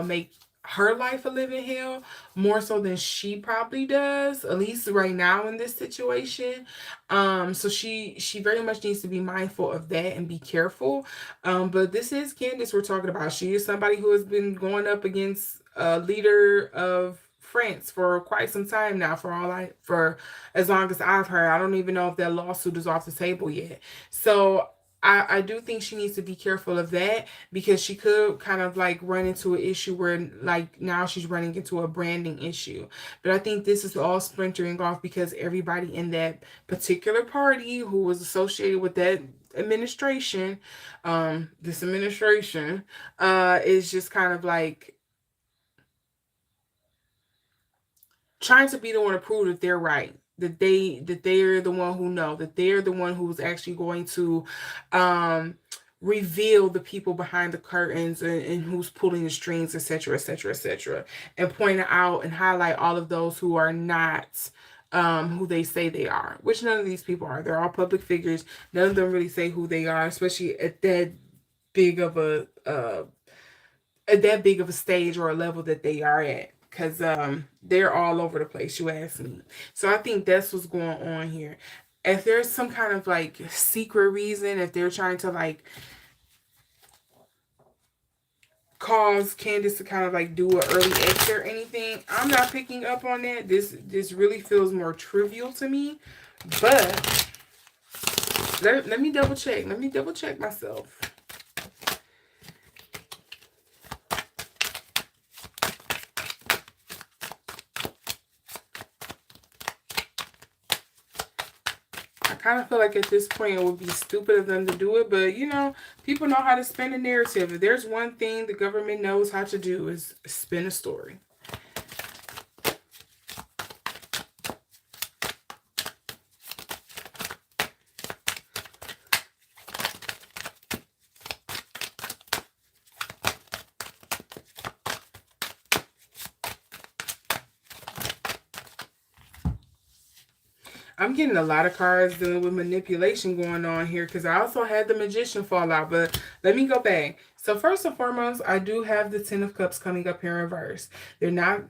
make her life a living hell more so than she probably does, at least right now in this situation. So she very much needs to be mindful of that and be careful. But this is Candace we're talking about. She is somebody who has been going up against a leader of France for quite some time now, for as long as I've heard. I don't even know if that lawsuit is off the table yet. So I do think she needs to be careful of that, because she could kind of like run into an issue where like now she's running into a branding issue. But I think this is all splintering off because everybody in that particular party who was associated with that administration, this administration, is just kind of like trying to be the one to prove that they're right, that they're the one who know, that they're the one who's actually going to um reveal the people behind the curtains, and who's pulling the strings, etc., etc., etc., and point out and highlight all of those who are not who they say they are, which none of these people are. They're all public figures. None of them really say who they are, especially big of a uh at that big of a stage or a level that they are at, because they're all over the place, you ask me. So I think that's what's going on here. If there's some kind of like secret reason, if they're trying to like cause Candace to kind of like do an early exit or anything, I'm not picking up on that. This really feels more trivial to me. But let me double check. Let me double check myself. I kind of feel like at this point it would be stupid of them to do it, but you know, people know how to spin a narrative. If there's one thing the government knows how to do, is spin a story. I'm getting a lot of cards dealing with manipulation going on here, because I also had the Magician fall out. But let me go back. So first and foremost, I do have the Ten of Cups coming up here in reverse. They're not.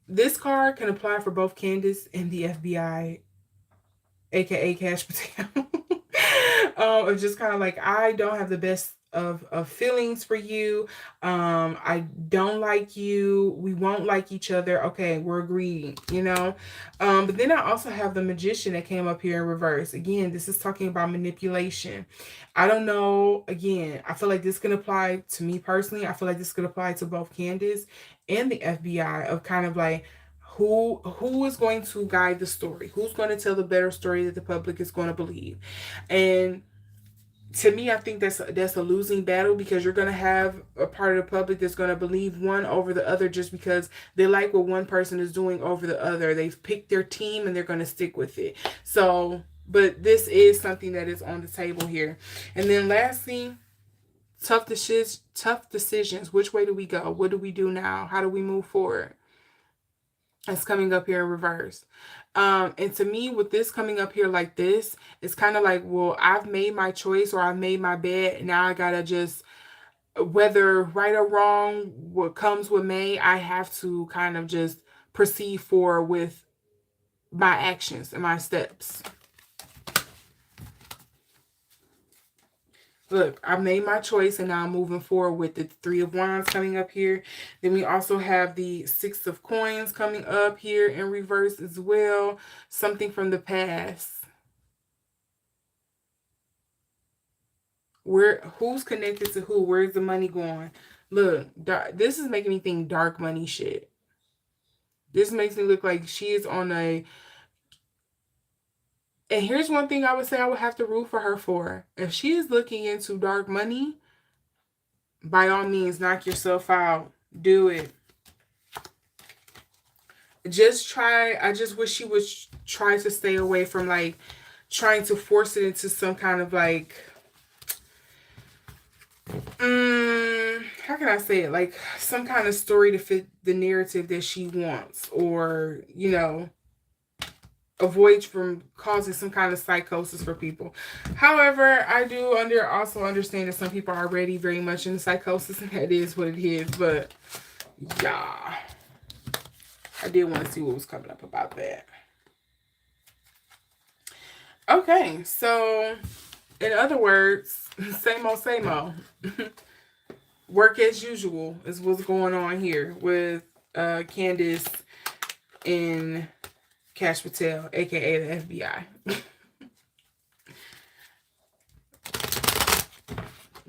This card can apply for both Candace and the FBI, aka Cash Potato. It's just kind of like, I don't have the best of feelings for you. I don't like you. We won't like each other. Okay, we're agreed, you know. But then I also have the Magician that came up here in reverse. Again, this is talking about manipulation. I don't know. Again, I feel like this can apply to me personally. I feel like this could apply to both Candace and the FBI, of kind of like, who is going to guide the story, who's going to tell the better story that the public is going to believe. And to me, I think that's a losing battle, because you're going to have a part of the public that's going to believe one over the other just because they like what one person is doing over the other. They've picked their team and they're going to stick with it. So, but this is something that is on the table here. And then lastly, tough decisions. Which way do we go? What do we do now? How do we move forward? It's coming up here in reverse. And to me, with this coming up here like this, it's kind of like, well, I've made my choice, or I've made my bed. Now I gotta just, whether right or wrong, what comes with May, I have to kind of just proceed forward with my actions and my steps. Look, I made my choice, and now I'm moving forward with the Three of Wands coming up here. Then we also have the Six of Coins coming up here in reverse as well. Something from the past. Who's connected to who? Where's the money going? Look, this is making me think dark money shit. This makes me look like she is on a... And here's one thing I would say I would have to root for her for. If she is looking into dark money, by all means, knock yourself out. Do it. Just try. I just wish she would try to stay away from like trying to force it into some kind of like, how can I say it? Like some kind of story to fit the narrative that she wants, or, you know, avoid from causing some kind of psychosis for people. However, I do also understand that some people are already very much in psychosis, and that is what it is. But Yeah. I did want to see what was coming up about that. Okay, so in other words, same old, same old. Work as usual is what's going on here with Candace and Cash Patel, aka the FBI.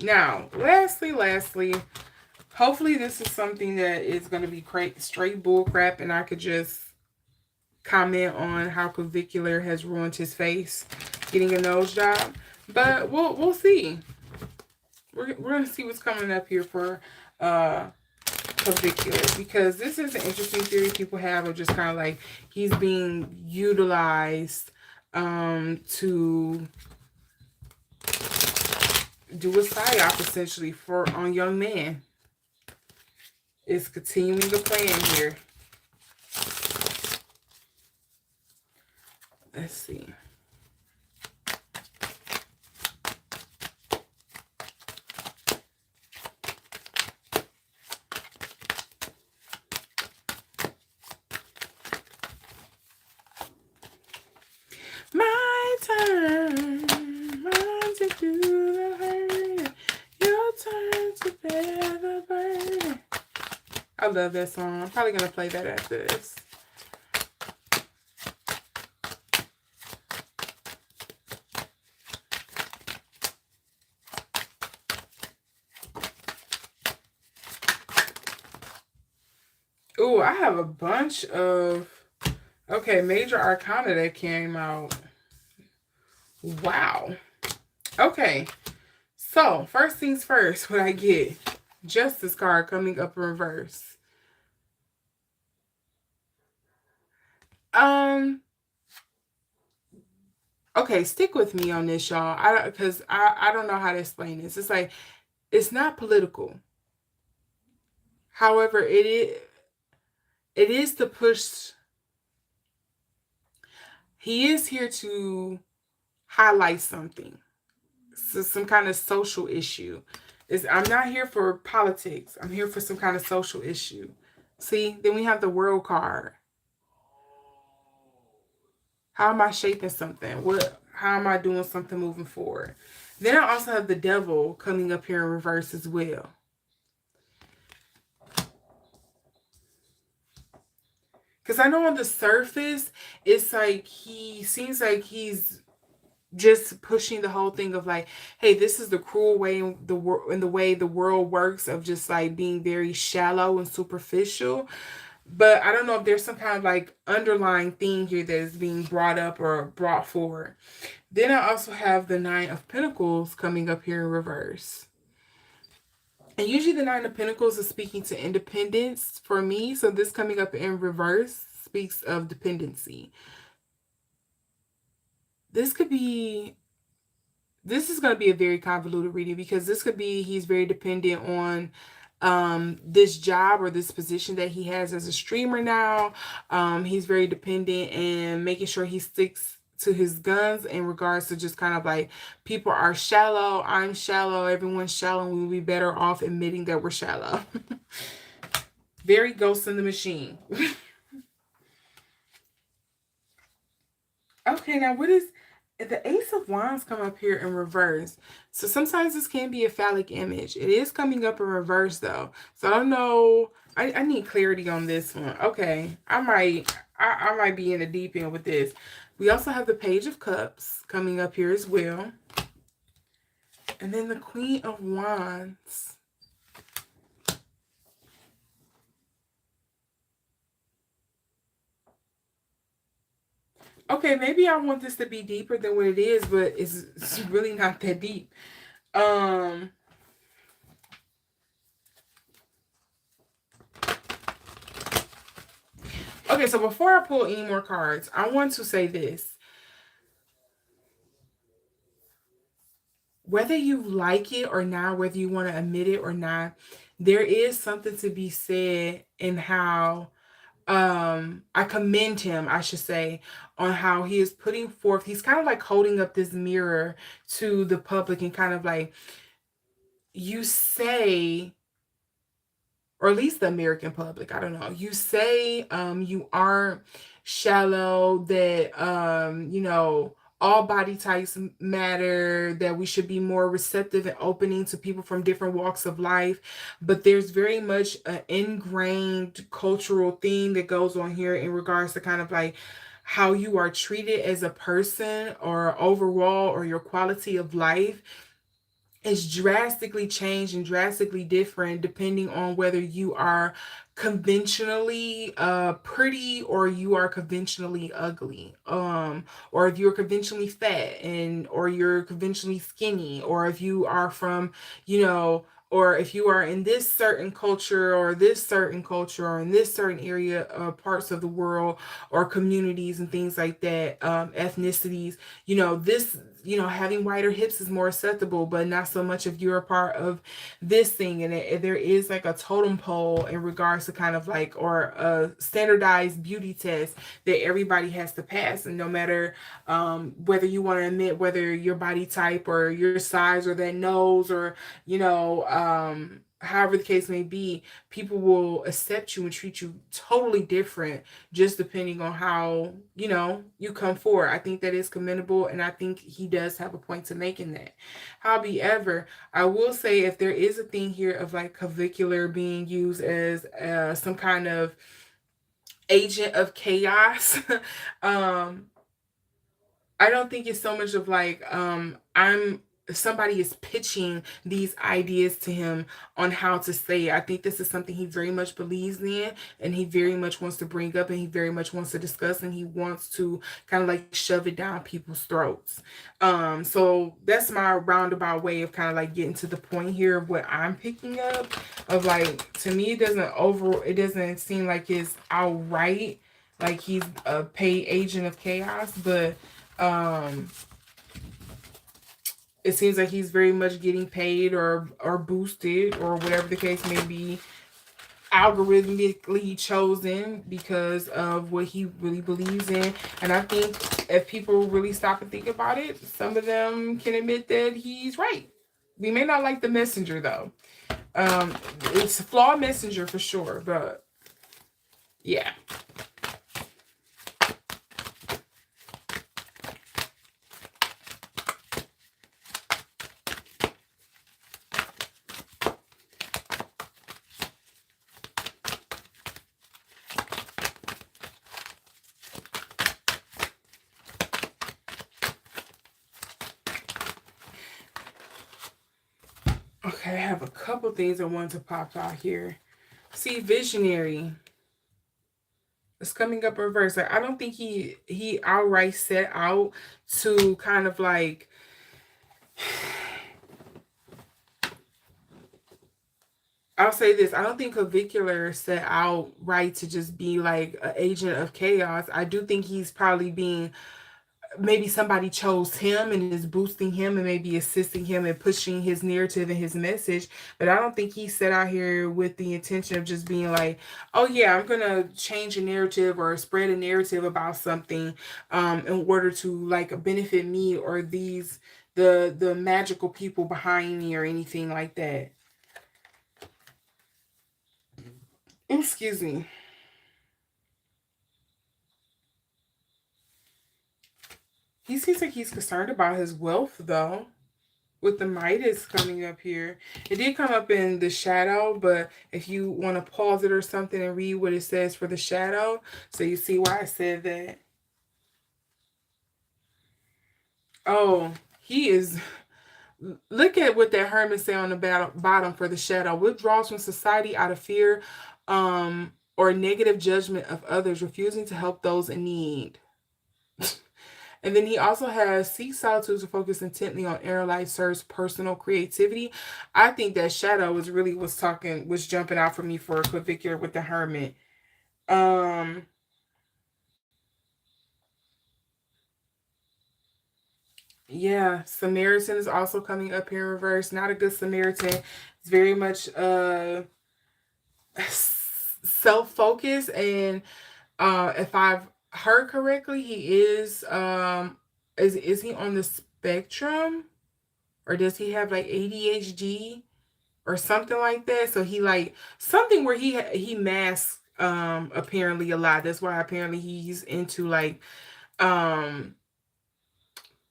Now, lastly, hopefully this is something that is going to be straight bull crap, and I could just comment on how Clavicular has ruined his face getting a nose job. But we'll see. We're gonna see what's coming up here for Clavicular, because this is an interesting theory people have of just kind of like he's being utilized to do a psyop essentially for on young man. It's continuing the plan here. Let's see. My turn, mine to do the hurt, your turn to bear the burden. I love that song. I'm probably gonna play that after this. Ooh, I have a bunch of major arcana that came out. Wow. Okay. So, first things first, what I get? Justice card coming up in reverse. Okay, stick with me on this, y'all. Because I don't know how to explain this. It's like, it's not political. However, it is to push. He is here to highlight something. So some kind of social issue. I'm not here for politics. I'm here for some kind of social issue. See, then we have the world card. How am I shaping something? How am I doing something moving forward? Then I also have the devil coming up here in reverse as well. Because I know on the surface, it's like he seems like he's just pushing the whole thing of like, hey, this is the cruel way in the way the world works, of just like being very shallow and superficial. But I don't know if there's some kind of like underlying theme here that is being brought up or brought forward. Then I also have the Nine of Pentacles coming up here in reverse. And usually the Nine of Pentacles is speaking to independence for me. So this coming up in reverse speaks of dependency. This is going to be a very convoluted reading, because this could be he's very dependent on this job or this position that he has as a streamer now. He's very dependent and making sure he sticks to his guns in regards to just kind of like, people are shallow, I'm shallow, everyone's shallow, and we'll be better off admitting that we're shallow. Very Ghost in the Machine. Okay, now what is the Ace of Wands come up here in reverse? So sometimes this can be a phallic image. It is coming up in reverse though. So I don't know. I need clarity on this one. Okay, I might be in the deep end with this. We also have the Page of Cups coming up here as well. And then the Queen of Wands. Okay, maybe I want this to be deeper than what it is, but it's really not that deep. Okay, so before I pull any more cards, I want to say this. Whether you like it or not, whether you want to admit it or not, there is something to be said in how I commend him, I should say, on how he is putting forth, he's kind of like holding up this mirror to the public and kind of like, you say, or at least the American public, I don't know, you say you aren't shallow, that all body types matter, that we should be more receptive and opening to people from different walks of life. But there's very much an ingrained cultural theme that goes on here in regards to kind of like how you are treated as a person or overall, or your quality of life is drastically changed and drastically different depending on whether you are conventionally pretty, or you are conventionally ugly, or if you're conventionally fat, and or you're conventionally skinny, or if you are from, you know or if you are in this certain culture, or this certain culture, or in this certain area, parts of the world, or communities and things like that, ethnicities. This, having wider hips is more acceptable, but not so much if you're a part of this thing. And there is like a totem pole in regards to kind of like, or a standardized beauty test that everybody has to pass. And no matter whether you want to admit whether your body type, or your size, or that nose, or however the case may be, people will accept you and treat you totally different, just depending on how you come forward. I think that is commendable, and I think he does have a point to make in that. However, I will say, if there is a thing here of like clavicular being used as some kind of agent of chaos, um I don't think it's so much of like I'm somebody is pitching these ideas to him on how to say it. I think this is something he very much believes in, and he very much wants to bring up, and he very much wants to discuss, and he wants to kind of like shove it down people's throats. So that's my roundabout way of kind of like getting to the point here of what I'm picking up, of like, to me it doesn't seem like it's outright like he's a paid agent of chaos, but um it seems like he's very much getting paid, or boosted, or whatever the case may be, algorithmically chosen because of what he really believes in. And I think if people really stop and think about it, some of them can admit that he's right. We may not like the messenger though. It's a flawed messenger for sure, but yeah. Okay, I have a couple things I want to pop out here. See, visionary. It's coming up in reverse. Like, I don't think he outright set out to kind of like I'll say this. I don't think Clavicular set out right to just be like an agent of chaos. I do think he's probably being, maybe somebody chose him and is boosting him and maybe assisting him and pushing his narrative and his message. But I don't think he set out here with the intention of just being like, oh yeah, I'm gonna change a narrative or spread a narrative about something in order to like benefit me or the magical people behind me or anything like that. Excuse me. He seems like he's concerned about his wealth though. With the Midas coming up here. It did come up in the shadow, but if you want to pause it or something and read what it says for the shadow, so you see why I said that. Oh, he is. Look at what that Hermit say on the bottom for the shadow. Withdraws from society out of fear or negative judgment of others, refusing to help those in need. And then he also has seek solitude to focus intently on inner life, serves personal creativity. I think that shadow was jumping out for me for a clavicular with the hermit. Um, yeah, Samaritan is also coming up here in reverse. Not a good Samaritan. It's very much self-focused, and if I've heard correctly, he is he on the spectrum? Or does he have like ADHD or something like that. So he like something where he masks apparently a lot. That's why apparently he's into like um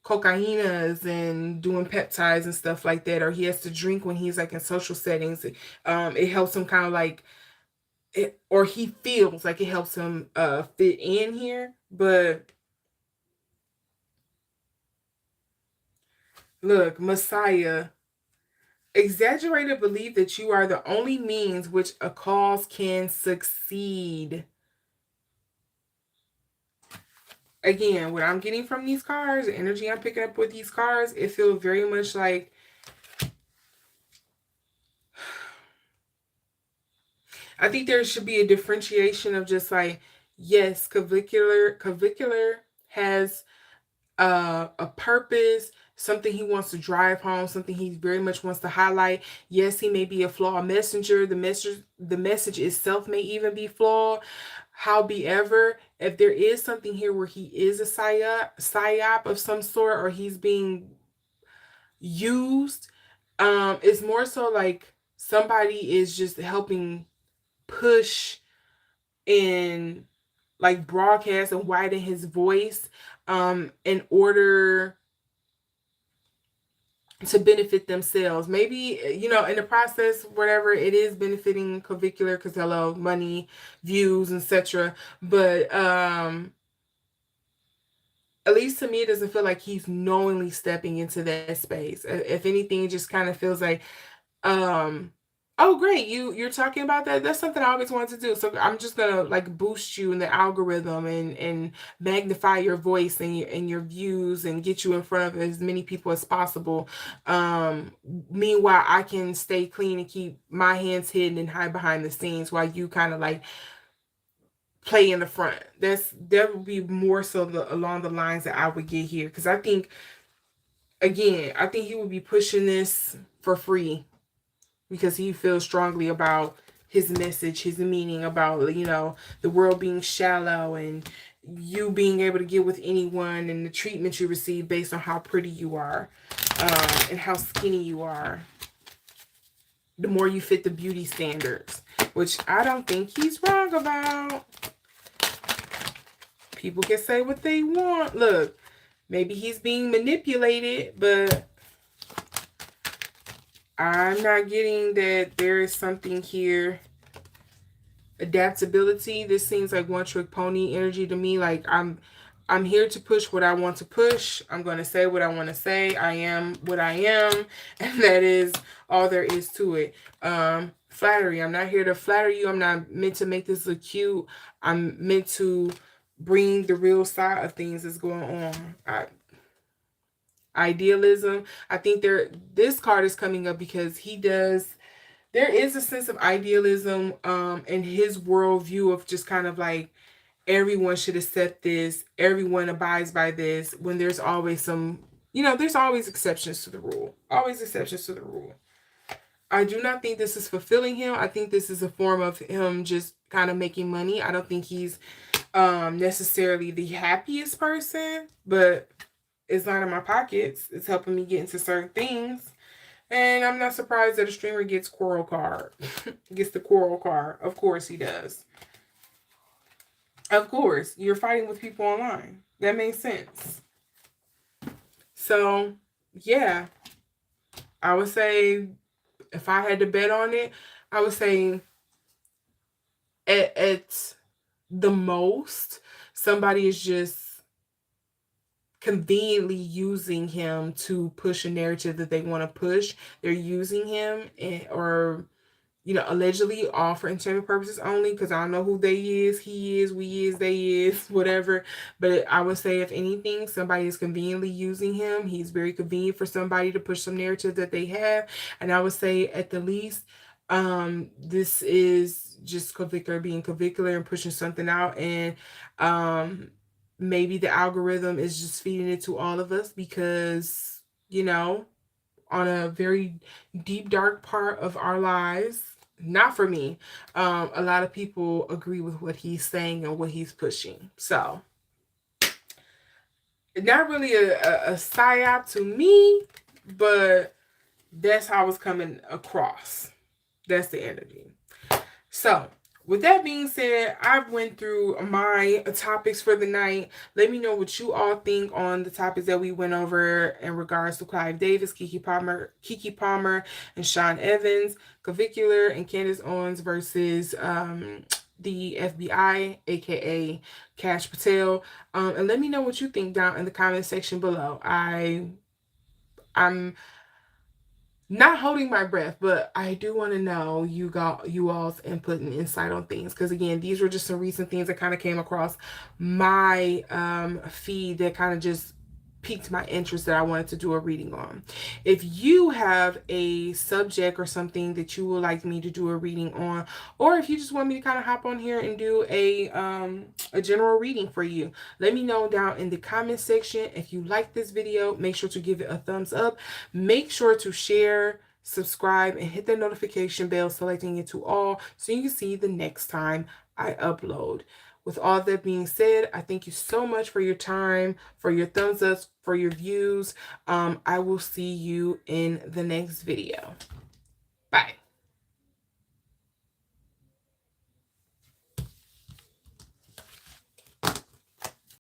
cocainas and doing peptides and stuff like that, or he has to drink when he's like in social settings. It helps him kind of like it, or he feels like it helps him fit in here. But look, Messiah, exaggerated belief that you are the only means which a cause can succeed. Again, what I'm getting from these cards, the energy I'm picking up with these cards, it feels very much like I think there should be a differentiation of just like, yes, clavicular has a purpose, something he wants to drive home, something he very much wants to highlight. Yes, he may be a flawed messenger. The message itself may even be flawed. However, if there is something here where he is a psyop of some sort, or he's being used, it's more so like somebody is just helping push and like broadcast and widen his voice in order to benefit themselves. Maybe, in the process, whatever, it is benefiting clavicular because hello, money, views, etc. But at least to me, it doesn't feel like he's knowingly stepping into that space. If anything, it just kind of feels like um oh great, you're talking about that. That's something I always wanted to do, so I'm just gonna like boost you in the algorithm and magnify your voice and your views and get you in front of as many people as possible. Meanwhile, I can stay clean and keep my hands hidden and hide behind the scenes while you kind of like play in the front. That would be more so along the lines that I would get here, because I think he would be pushing this for free because he feels strongly about his message, his meaning about, the world being shallow and you being able to get with anyone and the treatment you receive based on how pretty you are and how skinny you are. The more you fit the beauty standards, which I don't think he's wrong about. People can say what they want. Look, maybe he's being manipulated, but I'm not getting that there is something here. Adaptability. This seems like one trick pony energy to me. Like I'm here to push what I want to push. I'm going to say what I want to say. I am what I am, and that is all there is to it. Flattery. I'm not here to flatter you. I'm not meant to make this look cute. I'm meant to bring the real side of things that's going on. Idealism. I think this card is coming up because there is a sense of idealism in his worldview of just kind of like everyone should accept this, everyone abides by this, when there's always there's always exceptions to the rule. Always exceptions to the rule. I do not think this is fulfilling him. I think this is a form of him just kind of making money. I don't think he's necessarily the happiest person, but it's not in my pockets. It's helping me get into certain things. And I'm not surprised that a streamer gets quarrel card. Gets the quarrel card. Of course he does. Of course. You're fighting with people online. That makes sense. So, yeah. I would say, if I had to bet on it, I would say at the most, somebody is just conveniently using him to push a narrative that they want to push. They're using him or allegedly all for entertainment purposes only, because I don't know who they is, he is, we is, they is, whatever. But I would say, if anything, somebody is conveniently using him. He's very convenient for somebody to push some narrative that they have. And I would say, at the least, this is just clavicular being clavicular and pushing something out. And maybe the algorithm is just feeding it to all of us because, on a very deep, dark part of our lives, not for me, a lot of people agree with what he's saying and what he's pushing. So, not really a psyop to me, but That's how it's coming across. That's the energy. So, with that being said, I've went through my topics for the night. Let me know what you all think on the topics that we went over in regards to Clive Davis, Keke Palmer, and Sean Evans, Clavicular, and Candace Owens versus the FBI, aka Cash Patel. And let me know what you think down in the comment section below. I'm not holding my breath, but I do want to know you all's input and insight on things, because again, these were just some recent things that kind of came across my feed that kind of just piqued my interest that I wanted to do a reading on. If you have a subject or something that you would like me to do a reading on, or if you just want me to kind of hop on here and do a general reading for you, let me know down in the comment section. If you like this video, make sure to give it a thumbs up. Make sure to share, subscribe, and hit the notification bell, selecting it to all so you can see the next time I upload. With all that being said, I thank you so much for your time, for your thumbs up, for your views. I will see you in the next video. Bye.